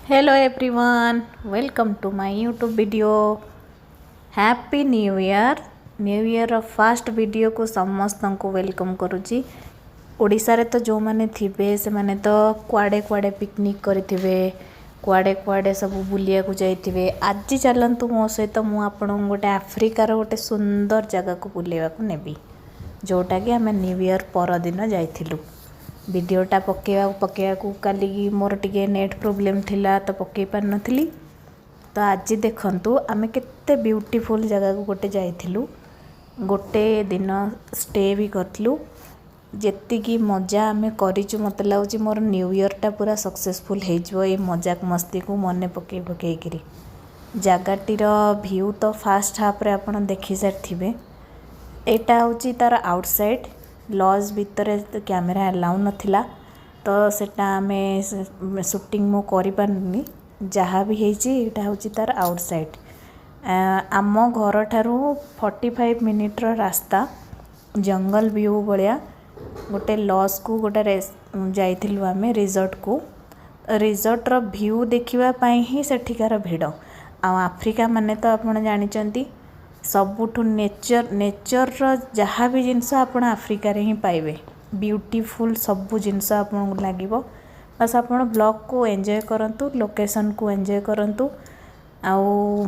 Hello everyone, welcome to my YouTube video. Happy New Year. New year fast video को समस्त को welcome करुच्ची। Odisha रे तो जो माने थिबे से माने तो कुआडे कुआडे पिकनिक करिथिबे, कुआडे कुआडे सब बुलिया को जाइथिबे। आज चलंतु मो सहित मु आपन गोटे आफ्रिकार गोटे सुंदर जगह को बुलेवा को नेबी, जोटा कि आमे न्यू ईयर पर दिन जाइथिलु। वीडियोटा पकेवा काली मोर टिके नेट प्रोब्लेम थिला तो पकई पार नथिली। तो आज देखंतु आमे केते ब्यूटीफुल जगह को गोटे जाइथिलु, गोटे दिन स्टे भी करथिलु। जेति की मजा आमे करिचु मते लागुची मोर न्यू ईयर टा पूरा सक्सेसफुल हे जबो। ए मजाक मस्ती को मने पकई करी जगाटीर व्यू तो फास्ट हाफ रे आपण देखि सारथिबे। एटा होची तार आउटसाइड लॉज भितर कैमेरा अलाउ नथिला, तो सेटा आमे शूटिंग मो करि पारनी। जहाँ भी हेची एटा होची तार आउटसाइड। आम घर ठारू 45 मिनिट रास्ता, जंगल व्यू बलिया। गोटे लॉज को गोटे जाइथिलु आमे रिजॉर्ट को। रिजॉर्ट रो व्यू देखिबा पई ही सेठिकार भिड़। आ अफ्रीका माने तो आपण जानिचंती सबुठु नेचर जहाँ भी जिनस आप आफ्रिका रे ही पाइबे। ब्यूटीफुल सबू जिनस आपन लागिबो। बस आप ब्लॉग को एंजॉय करंतु, लोकेशन को एंजॉय करंतु। आउ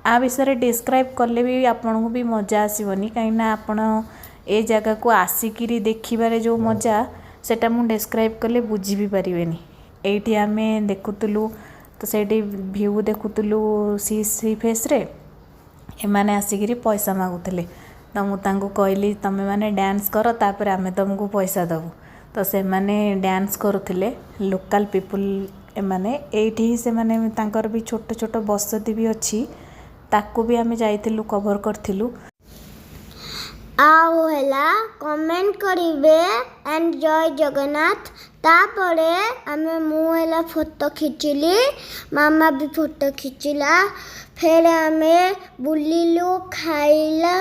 आ विषय डिस्क्राइब कले भी आपन को भी मजा आसीबनी, कहीं आपन ए जगह को आसिकिरी देखिबारे जो मजा सेटा मु डिस्क्राइब कले बुझी भी परिबेनी। एठी आमे देखुतलु तो सेठी व्यू देखुतलु सी फेस रे। एमाने आसिकिरी पैसा मागुतले, तो मु तांको कहली तमे माने डांस कर, तापर आमे तुमको पैसा दबु। तो से माने डांस करुथिले लोकल पीपुल। एमाने एठी से माने तांकर भी छोट छोट बसती भी अछि, ताको भी आमे जाइथिलु कवर करथिलु। आओ हेला कमेंट करिवे एंड जय जगन्नाथ। तापरे आमे मु हेला फोटो खिचिली, मामा भी फोटो खिचिला। फिर आमे बुलिलु, खाइला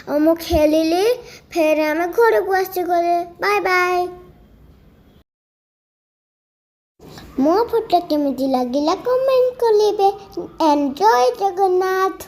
और मु खेलिली। फिर आमे घर को आसी गले। Bye bye. मो फोटो केमिति लागिला कमेंट करिवे एंड जय जगन्नाथ।